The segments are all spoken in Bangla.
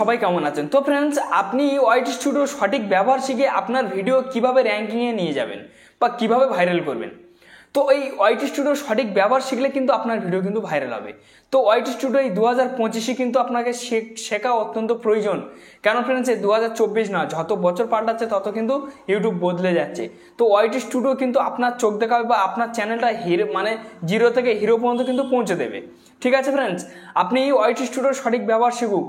সবাই কেমন আছেন? তো ফ্রেন্ডস, আপনি ওয়াইটি স্টুডিও সঠিক ব্যবহার শিখে আপনার ভিডিও কিভাবে র্যাঙ্কিংয়ে নিয়ে যাবেন বা কিভাবে ভাইরাল করবেন। তো এই ওয়াইটি স্টুডিও সঠিক ব্যবহার শিখলে কিন্তু আপনার ভিডিও কিন্তু ভাইরাল হবে। তো ওয়াইটি স্টুডিও এই 2025 কিন্তু আপনাকে শেখা অত্যন্ত প্রয়োজন। কেন ফ্রেন্ডস, এই 2024 না, যত বছর পাল্টাচ্ছে তত কিন্তু ইউটিউব বদলে যাচ্ছে। তো ওয়াইটি স্টুডিও কিন্তু আপনার চোখ দেখাবে বা আপনার চ্যানেলটা জিরো থেকে হিরো পর্যন্ত কিন্তু পৌঁছে দেবে। ঠিক আছে ফ্রেন্ডস, আপনি এই ওয়াইটি স্টুডিওর সঠিক ব্যবহার শিখুক।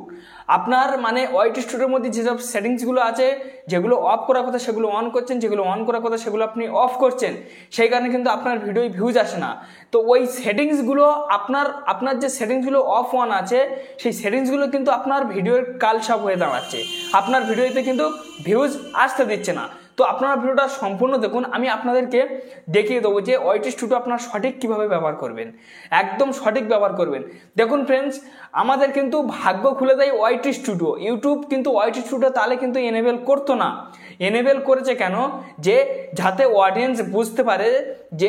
আপনার ওয়াইটি স্টুডিওর মধ্যে যেসব সেটিংসগুলো আছে, যেগুলো অফ করার কথা সেগুলো অন করছেন, যেগুলো অন করার কথা সেগুলো আপনি অফ করছেন, সেই কারণে কিন্তু আপনার ভিডিও ভিউজ আসে না। তো ওই সেটিংসগুলো আপনার যে সেটিংসগুলো অফ অন আছে, সেই সেটিংসগুলো কিন্তু আপনার ভিডিওর কালসাপ হয়ে দাঁড়াচ্ছে, আপনার ভিডিওতে কিন্তু ভিউজ আসতে দিচ্ছে না। তো আপনারা ভিডিওটা সম্পূর্ণ দেখুন, আমি আপনাদেরকে দেখিয়ে দেবো যে ওয়াইটি স্টুডিও আপনার সঠিক কিভাবে ব্যবহার করবেন, একদম সঠিক ব্যবহার করবেন। দেখুন ফ্রেন্ডস, আমাদের কিন্তু ভাগ্য খুলে দেয় ওয়াইটি স্টুডিও। ইউটিউব কিন্তু ওয়াইটি স্টুডিও তাহলে কিন্তু এনেবেল করতো না। এনেবেল করেছে কেন? যে যাতে অডিয়েন্স বুঝতে পারে যে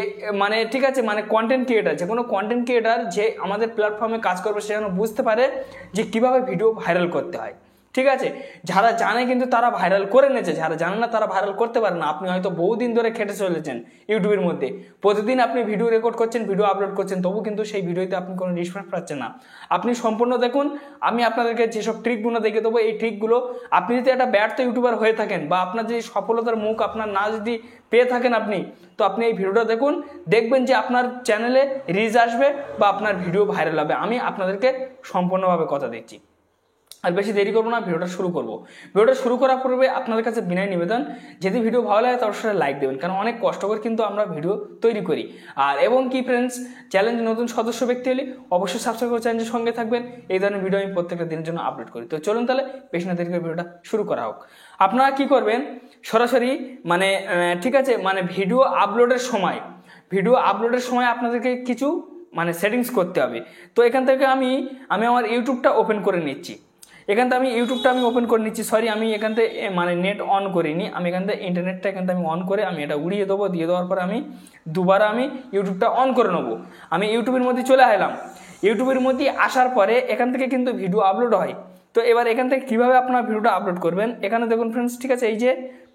ঠিক আছে, কন্টেন্ট ক্রিয়েটার, যে কোনো কন্টেন্ট ক্রিয়েটার যে আমাদের প্ল্যাটফর্মে কাজ করবে সে যেন বুঝতে পারে যে কিভাবে ভিডিও ভাইরাল করতে হয়। ঠিক আছে, যারা জানে কিন্তু তারা ভাইরাল করে নিয়েছে, যারা জানে না তারা ভাইরাল করতে পারে না। আপনি হয়তো বহুদিন ধরে খেটে চলেছেন ইউটিউবের মধ্যে, প্রতিদিন আপনি ভিডিও রেকর্ড করছেন, ভিডিও আপলোড করছেন, তবু কিন্তু সেই ভিডিওতে আপনি কোনো রেসপন্স পাচ্ছেন না। আপনি সম্পূর্ণ দেখুন, আমি আপনাদেরকে যেসব ট্রিকগুলো দেখিয়ে দেবো, এই ট্রিকগুলো আপনি যদি একটা ব্যর্থ ইউটিউবার হয়ে থাকেন বা আপনার যদি সফলতার মুখ আপনার না যদি পেয়ে থাকেন আপনি, তো আপনি এই ভিডিওটা দেখুন, দেখবেন যে আপনার চ্যানেলে রিচ আসবে বা আপনার ভিডিও ভাইরাল হবে। আমি আপনাদেরকে সম্পূর্ণভাবে কথা দিচ্ছি। আর বেশি দেরি করবো না, ভিডিওটা শুরু করবো। ভিডিওটা শুরু করার পূর্বে আপনাদের কাছে বিনয় নিবেদন, যদি ভিডিও ভালো লাগে তার সাথে লাইক দেবেন, কারণ অনেক কষ্ট করে কিন্তু আমরা ভিডিও তৈরি করি। আর এবং কি ফ্রেন্ডস, চ্যানেল নতুন সদস্য ব্যক্তি হলে অবশ্যই সাবস্ক্রাইব করে চ্যানেলের সঙ্গে থাকবেন। এই ধরনের ভিডিও আমি প্রত্যেকটা দিনের জন্য আপলোড করি। তো চলুন তাহলে বেশি না দেরি করে ভিডিওটা শুরু করা হোক। আপনারা কি করবেন, সরাসরি ঠিক আছে, ভিডিও আপলোডের সময় আপনাদেরকে কিছু সেটিংস করতে হবে। তো এখান থেকে আমি আমার ইউটিউবটা ওপেন করে নিচ্ছি। এখান থেকে আমি ইউটিউবটা ওপেন করে নিচ্ছি। সরি, আমি এখান থেকে নেট অন করিনি। আমি এখান থেকে ইন্টারনেটটা আমি অন করে আমি এটা উড়িয়ে দেবো। দিয়ে দেওয়ার পরে আমি দুবার ইউটিউবটা অন করে নেবো। আমি ইউটিউবের মধ্যে চলে এলাম। ইউটিউবের মধ্যে আসার পরে এখান থেকে কিন্তু ভিডিও আপলোড হয়। তো এবার এখান থেকে কীভাবে আপনার ভিডিওটা আপলোড করবেন, এখানে দেখুন ফ্রেন্ডস, ঠিক আছে, এই যে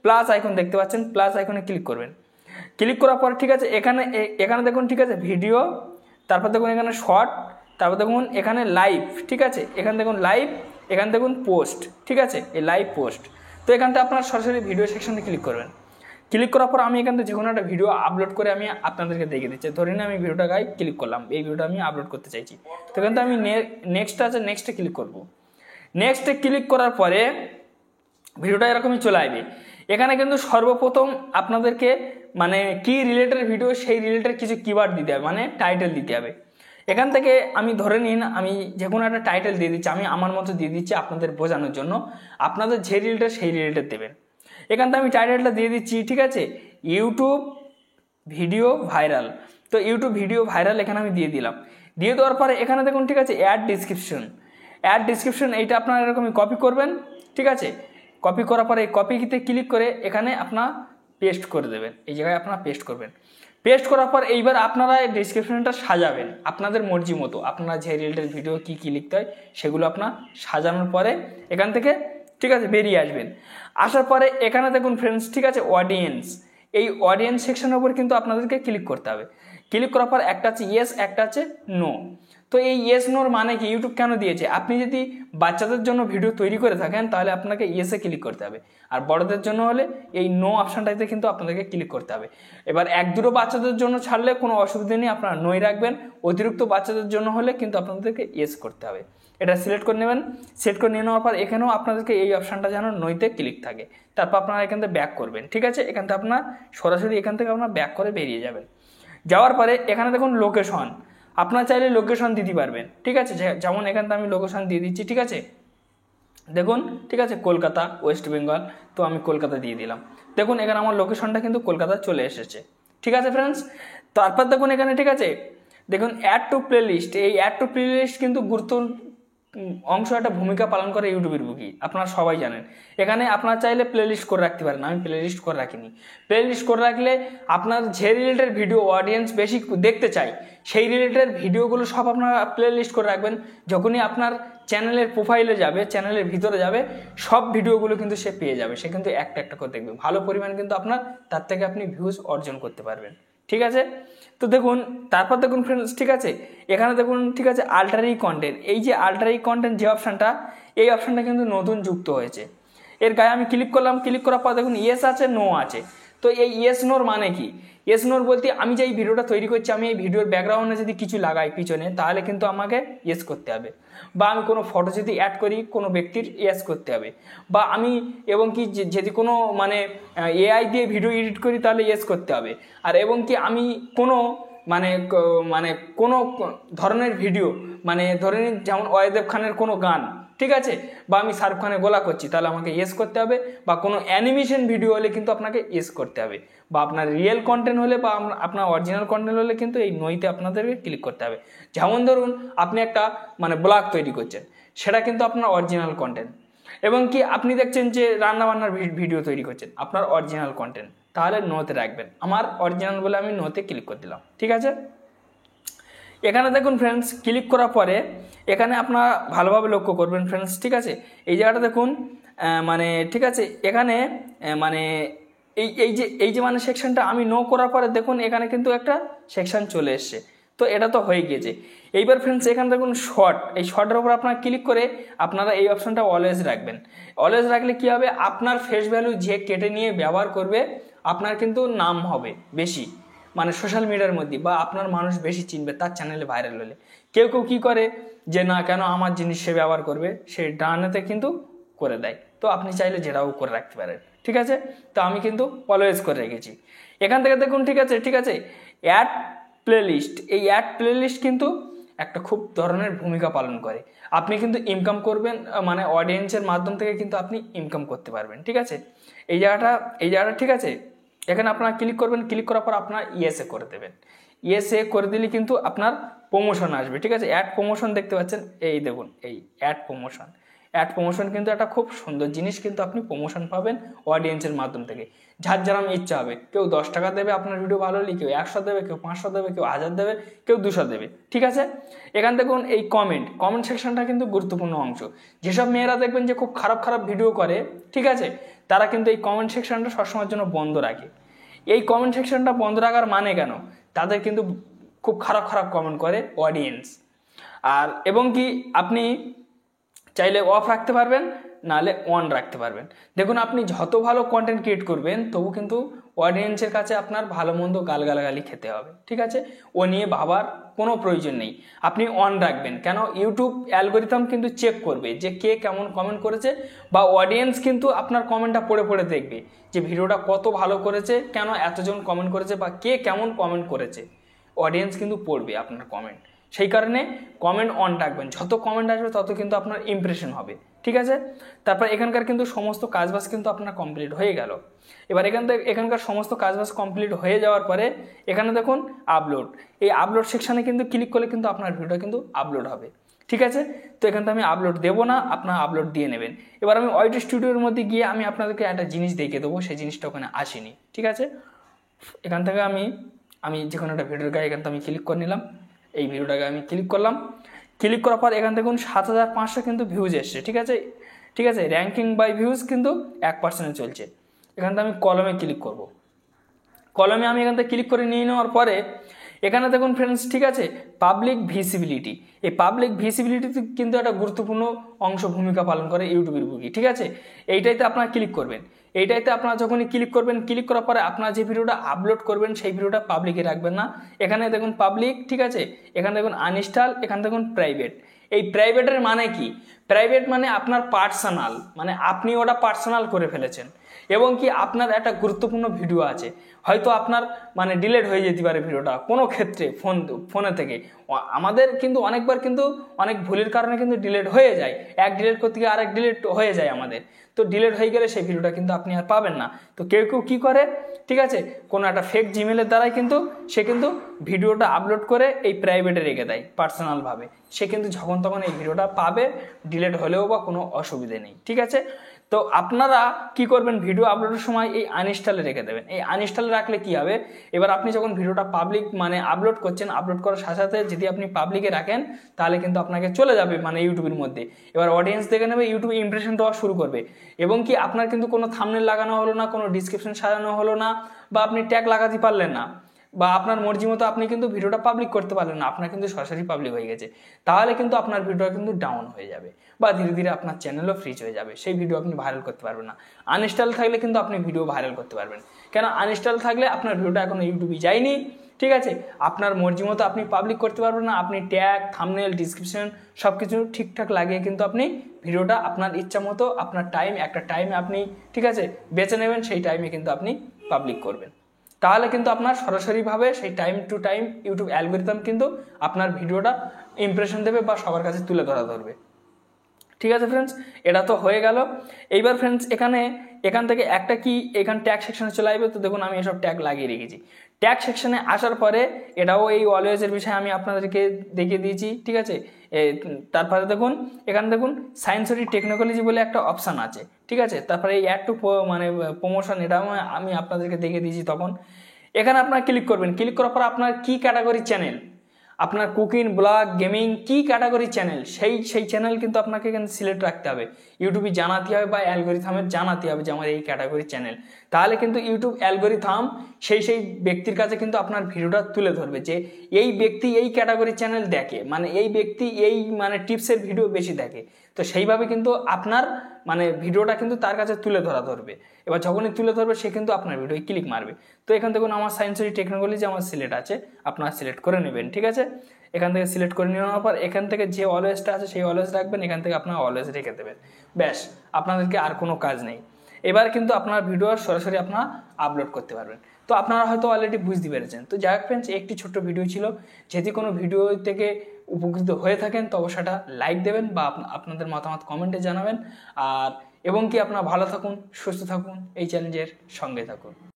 প্লাস আইকন দেখতে পাচ্ছেন, প্লাস আইকনে ক্লিক করবেন। ক্লিক করার পর ঠিক আছে, এখানে দেখুন, ঠিক আছে, ভিডিও, তারপর দেখুন এখানে শর্ট, তারপর দেখুন এখানে লাইভ, ঠিক আছে, এখানে দেখুন লাইভ, এখানে দেখুন পোস্ট, ঠিক আছে, এই লাইভ পোস্ট। তো এখানটা আপনার সরাসরি ভিডিও সেকশনে ক্লিক করবেন। ক্লিক করার পর আমি এখান থেকে যে কোনো একটা ভিডিও আপলোড করে আমি আপনাদেরকে দেখিয়ে দিচ্ছি। ধরে নিন আমি ভিডিওটা ক্লিক করলাম, এই ভিডিওটা আমি আপলোড করতে চাইছি। তো এখান থেকে আমি নেক্সট আছে, নেক্সটে ক্লিক করব। নেক্সটে ক্লিক করার পরে ভিডিওটা এরকমই চলে আসবে। এখানে কিন্তু সর্বপ্রথম আপনাদেরকে কি রিলেটেড ভিডিও, সেই রিলেটেড কিছু কিওয়ার্ড দিতে হবে, টাইটেল দিতে হবে। এখান থেকে আমি ধরে নিন আমি যে কোনো একটা টাইটেল দিয়ে দিচ্ছি, আমি আমার মতো দিয়ে দিচ্ছি আপনাদের বোঝানোর জন্য। আপনাদের যে রিলেটেড সেই রিলেটেড দেবেন। এখান থেকে আমি টাইটেলটা দিয়ে দিচ্ছি, ঠিক আছে, ইউটিউব ভিডিও ভাইরাল। তো ইউটিউব ভিডিও ভাইরাল এখানে আমি দিয়ে দিলাম। দিয়ে দেওয়ার পরে এখানে দেখুন, ঠিক আছে, অ্যাড ডিসক্রিপশন, এইটা আপনারা এরকমই কপি করবেন। ঠিক আছে, কপি করার পরে এই কপিতে ক্লিক করে এখানে আপনার পেস্ট করে দেবেন। এই জায়গায় আপনারা পেস্ট করবেন। পেস্ট করার পর এইবার আপনারা ডিসক্রিপশনটা সাজাবেন আপনাদের মর্জি মতো। আপনারা যে রিলেটেড ভিডিও কী লিখতে হয় সেগুলো আপনার সাজানোর পরে এখান থেকে, ঠিক আছে, বেরিয়ে আসবেন। আসার পরে এখানে দেখুন ফ্রেন্ডস, ঠিক আছে, অডিয়েন্স, এই অডিয়েন্স সেকশনের উপর কিন্তু আপনাদেরকে ক্লিক করতে হবে। ক্লিক করার পর একটা আছে ইয়েস, একটা আছে নো। তো এই ইয়েস নোর কি, ইউটিউব কেন দিয়েছে, আপনি যদি বাচ্চাদের জন্য ভিডিও তৈরি করে থাকেন তাহলে আপনাকে ইয়েসে ক্লিক করতে হবে, আর বড়দের জন্য হলে এই নো অপশানটাতে কিন্তু আপনাদেরকে ক্লিক করতে হবে। এবার এক দুটো বাচ্চাদের জন্য ছাড়লে কোনো অসুবিধা নেই, আপনারা নোই রাখবেন। অতিরিক্ত বাচ্চাদের জন্য হলে কিন্তু আপনাদেরকে ইয়েস করতে হবে। এটা সিলেক্ট করে নেবেন। সিলেক্ট করে নিয়ে নেওয়ার পর এখানেও আপনাদেরকে এই অপশানটা যেন নইতে ক্লিক থাকে। তারপর আপনারা এখান থেকে ব্যাক করবেন। ঠিক আছে, এখান থেকে আপনার সরাসরি এখান থেকে আপনার ব্যাক করে বেরিয়ে যাবেন। যাওয়ার পরে এখানে দেখুন লোকেশন, আপনারা চাইলে লোকেশন দিতে পারবেন। ঠিক আছে, যেমন এখান থেকে আমি লোকেশন দিয়ে দিচ্ছি। ঠিক আছে, দেখুন, ঠিক আছে, কলকাতা, ওয়েস্ট বেঙ্গল। তো আমি কলকাতা দিয়ে দিলাম। দেখুন এখানে আমার লোকেশনটা কিন্তু কলকাতা চলে এসেছে। ঠিক আছে ফ্রেন্ডস, তারপর দেখুন এখানে, ঠিক আছে, দেখুন অ্যাড টু প্লে লিস্ট। এই অ্যাড টু প্লে লিস্ট কিন্তু অংশ একটা ভূমিকা পালন করে ইউটিউবের বুকি, আপনারা সবাই জানেন। এখানে আপনারা চাইলে প্লেলিস্ট করে রাখতে পারেন, আমি প্লেলিস্ট করে রাখিনি। প্লেলিস্ট করে রাখলে আপনার যে রিলেটেড ভিডিও অডিয়েন্স বেশি দেখতে চাই সেই রিলেটেড ভিডিওগুলো সব আপনারা প্লেলিস্ট করে রাখবেন। যখনই আপনার চ্যানেলের প্রোফাইলে যাবে, চ্যানেলের ভিতরে যাবে, সব ভিডিওগুলো কিন্তু সে পেয়ে যাবে। সে কিন্তু একটা একটা করে দেখবে, ভালো পরিমাণ কিন্তু আপনার তার থেকে আপনি ভিউজ অর্জন করতে পারবেন। ঠিক আছে, তো দেখুন তারপর দেখুন ফ্রেন্ডস, ঠিক আছে, এখানে দেখুন, ঠিক আছে, আল্টারি কন্টেন্ট, এই যে আল্টারি কন্টেন্ট যে অপশানটা, এই অপশানটা কিন্তু নতুন যুক্ত হয়েছে। এর গায়ে আমি ক্লিক করলাম, ক্লিক করার পর দেখুন ইয়েস আছে, নো আছে। তো এই ইয়েস নোর মানে কি? ইয়েস নোর বলতে আমি যে এই ভিডিওটা তৈরি করছি, আমি এই ভিডিওর ব্যাকগ্রাউন্ডে যদি কিছু লাগাই পিছনে, তাহলে কিন্তু আমাকে ইয়েস করতে হবে। বা আমি কোনো ফটো যদি অ্যাড করি কোনো ব্যক্তির, ইয়েস করতে হবে। বা আমি এবং কি যদি কোনো মানে এআই দিয়ে ভিডিও এডিট করি তাহলে ইয়েস করতে হবে। আর এবং কি আমি কোনো মানে মানে কোনো ধরনের ভিডিও, মানে ধরে নিন যেমন অজয় খানের কোনো গান, ঠিক আছে, বা আমি শাহরুখ খানের গলা করছি, তাহলে আমাকে ইয়েস করতে হবে। বা কোনো অ্যানিমেশন ভিডিও হলে কিন্তু আপনাকে ইয়েস করতে হবে। বা আপনার রিয়েল কন্টেন্ট হলে বা আপনার অরিজিনাল কন্টেন্ট হলে কিন্তু এই নইতে আপনাদেরকে ক্লিক করতে হবে। যেমন ধরুন আপনি একটা মানে ব্লগ তৈরি করছেন, সেটা কিন্তু আপনার অরিজিনাল কন্টেন্ট। এবং কি আপনি দেখছেন যে রান্নাবান্নার ভিডিও তৈরি করছেন, আপনার অরিজিনাল কন্টেন্ট, তাহলে নোতে রাখবেন। আমার অরিজিনাল বলে আমি নোতে ক্লিক করে দিলাম। ঠিক আছে, এখানে দেখুন ফ্রেন্ডস, ক্লিক করার পরে এখানে আপনারা ভালোভাবে লক্ষ্য করবেন ফ্রেন্ডস। ঠিক আছে, এই জায়গাটা দেখুন, মানে ঠিক আছে, এখানে মানে এই যে মানে সেকশনটা আমি নো করার পরে দেখুন এখানে কিন্তু একটা সেকশন চলে এসছে। তো এটা তো হয়ে গিয়েছে। এইবার ফ্রেন্ডস এখানে দেখুন শর্ট, এই শর্টের উপর আপনারা ক্লিক করে আপনারা এই অপশনটা অলওয়েজ রাখবেন। অলওয়েজ রাখলে কি হবে, আপনার ফেস ভ্যালু যে কেটে নিয়ে ব্যবহার করবে, আপনার কিন্তু নাম হবে বেশি, মানে সোশ্যাল মিডিয়ার মধ্যে, বা আপনার মানুষ বেশি চিনবে তার চ্যানেলে ভাইরাল হলে। কেউ কেউ কী করে যে না কেন আমার জিনিস সে ব্যবহার করবে, সে ডানেতে কিন্তু করে দেয়। তো আপনি চাইলে যেটাও করে রাখতে পারেন। ঠিক আছে, তো আমি কিন্তু অলওয়েজ করে রেখেছি। এখান থেকে দেখুন, ঠিক আছে, ঠিক আছে, অ্যাড প্লেলিস্ট, এই অ্যাড প্লেলিস্ট কিন্তু একটা খুব ধরনের ভূমিকা পালন করে। আপনি কিন্তু ইনকাম করবেন, মানে অডিয়েন্সের মাধ্যম থেকে কিন্তু আপনি ইনকাম করতে পারবেন। ঠিক আছে, এই জায়গাটা ঠিক আছে, এখানে আপনারা ক্লিক করবেন, ক্লিক করার পর আপনার ইয়েসে করে দেবেন। ইয়েসে করে দিলে কিন্তু আপনার প্রমোশন আসবে। ঠিক আছে, অ্যাড প্রমোশন দেখতে পাচ্ছেন, এই দেখুন এই অ্যাড প্রমোশন। অ্যাড প্রমোশন কিন্তু একটা খুব সুন্দর জিনিস, কিন্তু আপনি প্রমোশন পাবেন অডিয়েন্সের মাধ্যম থেকে। যার যেরকম ইচ্ছা হবে, কেউ 10 টাকা দেবে আপনার ভিডিও ভালো হলে, কেউ 100 দেবে, কেউ 500 দেবে, কেউ 1000 দেবে, কেউ 200 দেবে। ঠিক আছে, এখান দেখুন এই কমেন্ট সেকশনটা কিন্তু গুরুত্বপূর্ণ অংশ। যেসব মেয়েরা দেখবেন যে খুব খারাপ খারাপ ভিডিও করে, ঠিক আছে, তারা কিন্তু এই কমেন্ট সেকশনটা সবসময়ের জন্য বন্ধ রাখে। এই কমেন্ট সেকশনটা বন্ধ রাখার মানে কেন, তাদের কিন্তু খুব খারাপ খারাপ কমেন্ট করে অডিয়েন্স। আর এবং কি আপনি চাইলে অফ রাখতে পারবেন, নাহলে অন রাখতে পারবেন। দেখুন আপনি যত ভালো কন্টেন্ট ক্রিয়েট করবেন, তবু কিন্তু অডিয়েন্সের কাছে আপনার ভালো মন্দ গালাগালি খেতে হবে। ঠিক আছে, ও নিয়ে ভাবার কোনো প্রয়োজন নেই। আপনি অন রাখবেন, কেন ইউটিউব অ্যালগোরিথম কিন্তু চেক করবে যে কে কেমন কমেন্ট করেছে, বা অডিয়েন্স কিন্তু আপনার কমেন্টটা পড়ে পড়ে দেখবে যে ভিডিওটা কত ভালো করেছে, কেন এতজন কমেন্ট করেছে, বা কে কেমন কমেন্ট করেছে। অডিয়েন্স কিন্তু পড়বে আপনার কমেন্ট, সেই কারণে কমেন্ট অন রাখবেন। যত কমেন্ট আসবে তত কিন্তু আপনার ইমপ্রেশন হবে। ঠিক আছে, তারপর এখানকার কিন্তু সমস্ত কাজবাজ কিন্তু আপনার কমপ্লিট হয়ে গেল। এবার এখানকার সমস্ত কাজবাজ কমপ্লিট হয়ে যাওয়ার পরে এখানে দেখুন আপলোড, এই আপলোড সেকশানে কিন্তু ক্লিক করলে কিন্তু আপনার ভিডিওটা কিন্তু আপলোড হবে। ঠিক আছে, তো এখান থেকে আমি আপলোড দেবো না, আপনার আপলোড দিয়ে নেবেন। এবার আমি ওয়াইটি স্টুডিওর মধ্যে গিয়ে আমি আপনাদেরকে একটা জিনিস দেখিয়ে দেবো, সেই জিনিসটা ওখানে আসেনি। ঠিক আছে, এখান থেকে আমি যে কোনো একটা ভিডিওর গায়ে এখান থেকে আমি ক্লিক করে নিলাম, এই ভিডিওটাকে আমি ক্লিক করলাম। ক্লিক করার পর এখান থেকে 7500 কিন্তু ভিউজ এসছে। ঠিক আছে, ঠিক আছে, র্যাঙ্কিং বাই ভিউজ কিন্তু 1% চলছে। এখান থেকে আমি কলমে ক্লিক করব। কলমে আমি এখান থেকে ক্লিক করে নিয়ে নেওয়ার পরে এখানে দেখুন ফ্রেন্ডস, ঠিক আছে, পাবলিক ভিজিবিলিটি, এই পাবলিক ভিজিবিলিটিতে কিন্তু একটা গুরুত্বপূর্ণ অংশ ভূমিকা পালন করে ইউটিউবের বুকি। ঠিক আছে, এইটাইতে আপনারা ক্লিক করবেন। এইটাইতে আপনারা যখনই ক্লিক করবেন, ক্লিক করার পরে আপনারা যে ভিডিওটা আপলোড করবেন সেই ভিডিওটা পাবলিকে রাখবেন না। এখানে দেখুন পাবলিক, ঠিক আছে, এখানে দেখুন আনইনস্টল, এখানে দেখুন প্রাইভেট। এই প্রাইভেটের মানে কি, প্রাইভেট মানে আপনার পার্সোনাল, মানে আপনি ওটা পার্সোনাল করে ফেলেছেন, এবং কি আপনার একটা গুরুত্বপূর্ণ ভিডিও আছে, হয়তো আপনার মানে ডিলেট হয়ে যেতে পারে ভিডিওটা কোনো ক্ষেত্রে ফোনে থেকে। আমাদের কিন্তু অনেকবার কিন্তু অনেক ভুলের কারণে কিন্তু ডিলেট হয়ে যায়, এক ডিলেট করতে গিয়ে আরেক ডিলেট হয়ে যায় আমাদের। তো ডিলেট হয়ে গেলে সেই ভিডিওটা কিন্তু আপনি আর পাবেন না। তো কেউ কেউ কী করে, ঠিক আছে, কোনো একটা ফেক জিমেলের দ্বারাই কিন্তু সে কিন্তু ভিডিওটা আপলোড করে এই প্রাইভেটে রেখে দেয় পার্সোনালভাবে। সে কিন্তু যখন তখন এই ভিডিওটা পাবে, ডিলেট হলেও বা কোনো অসুবিধে নেই, ঠিক আছে। তো আপনারা কি করবেন, ভিডিও আপলোডের সময় এই আনইনস্টলে রেখে দেবেন। এই আনইনস্টলে রাখলে কি হবে, এবার আপনি যখন ভিডিওটা পাবলিক মানে আপলোড করছেন, আপলোড করার সাথে সাথে যদি আপনি পাবলিকে রাখেন তাহলে কিন্তু আপনাকে চলে যাবে মানে ইউটিউবের মধ্যে। এবার অডিয়েন্স দেখে নেবে, ইউটিউবে ইমপ্রেশন দেওয়া শুরু করবে, এবং কি আপনার কিন্তু কোনো থাম্বনেল লাগানো হলো না, কোনো ডিসক্রিপশন সাজানো হলো না, বা আপনি ট্যাগ লাগাতে পারলেন না, বা আপনার মর্জি মতো আপনি কিন্তু ভিডিওটা পাবলিক করতে পারলেন না, আপনার কিন্তু সরাসরি পাবলিক হয়ে গেছে, তাহলে কিন্তু আপনার ভিডিওটা কিন্তু ডাউন হয়ে যাবে, বা ধীরে ধীরে আপনার চ্যানেলও ফ্রিজ হয়ে যাবে, সেই ভিডিও আপনি ভাইরাল করতে পারবেন না। আনইনস্টল থাকলে কিন্তু আপনি ভিডিও ভাইরাল করতে পারবেন। কেন আনইনস্টল থাকলে আপনার ভিডিওটা এখনো ইউটিউবে যায়নি, ঠিক আছে, আপনার মর্জি মতো আপনি পাবলিক করতে পারবেন না, আপনি ট্যাগ, থাম্বনেল, ডিসক্রিপশন সব কিছু ঠিকঠাক লাগিয়ে কিন্তু আপনি ভিডিওটা আপনার ইচ্ছা মতো আপনার একটা টাইমে আপনি, ঠিক আছে, বেছে নেবেন, সেই টাইমে কিন্তু আপনি পাবলিক করবেন। তাহলে কিন্তু আপনার সরাসরিভাবে সেই time to time YouTube algorithm কিন্তু আপনার ভিডিওটা ইমপ্রেশন দেবে বা সবার কাছে তুলে ধরবে। ঠিক আছে ফ্রেন্ডস, এটা তো হয়ে গেল। এইবার ফ্রেন্ডস এখান থেকে একটা কি এখান ট্যাগ সেকশনে চলে আসবে। তো দেখুন আমি এসব ট্যাগ লাগিয়ে রেখেছি। ট্যাগ সেকশনে আসার পরে এটাও এই অলওয়েজের বিষয়ে আমি আপনাদেরকে দেখিয়ে দিয়েছি, ঠিক আছে। তারপরে দেখুন এখানে দেখুন সায়েন্সরি টেকনোলজি বলে একটা অপশান আছে, ঠিক আছে। তারপরে এই অ্যাড টু মানে প্রমোশন, এটাও আমি আপনাদেরকে দেখিয়ে দিয়েছি। তখন এখানে আপনার ক্লিক করবেন, ক্লিক করার পর আপনার কি ক্যাটাগরি চ্যানেল, আপনার কুকিং, ব্লগ, গেমিং কি ক্যাটাগরি চ্যানেল, সেই চ্যানেল কিন্তু আপনাকে এখানে সিলেক্ট রাখতে হবে, ইউটিউবে জানাতে হবে বা অ্যালগরিথামের জানাতে হবে যে আমার এই ক্যাটাগরি চ্যানেল। তাহলে কিন্তু ইউটিউব অ্যালগরিথাম সেই ব্যক্তির কাছে কিন্তু আপনার ভিডিওটা তুলে ধরবে যে এই ব্যক্তি এই ক্যাটাগরি চ্যানেল দেখে, মানে এই ব্যক্তি এই মানে টিপসের ভিডিও বেশি দেখে। তো সেইভাবে কিন্তু আপনার মানে ভিডিওটা কিন্তু তার কাছে তুলে ধরবে। এবার যখনই তুলে ধরবে সে কিন্তু আপনার ভিডিওয় ক্লিক মারবে। তো এখান থেকে আমার সায়েন্সরি টেকনোলজি আমার সিলেক্ট আছে, আপনারা সিলেক্ট করে নেবেন, ঠিক আছে। এখান থেকে সিলেক্ট করে নেওয়ার পর এখান থেকে যে অলওয়েজটা আছে সেই অলওয়েজ রাখবেন, এখান থেকে আপনারা অলওয়েজ রেখে দেবেন, ব্যাস, আপনাদেরকে আর কোনো কাজ নেই। এবার কিন্তু আপনার ভিডিও সরাসরি আপনারা আপলোড করতে পারবেন। তো আপনারা হয়তো অলরেডি বুঝতে পেরেছেন। তো যাই হোক ফ্রেন্ডস, একটি ছোট্ট ভিডিও ছিল, যদি কোনো ভিডিও থেকে উপকৃত হয়ে থাকেন তো অবশ্যই লাইক দেবেন বা আপনাদের মতামত কমেন্টে জানাবেন। আর এবং কি আপনারা ভালো থাকুন, সুস্থ থাকুন, এই চ্যালেঞ্জের সঙ্গে থাকুন।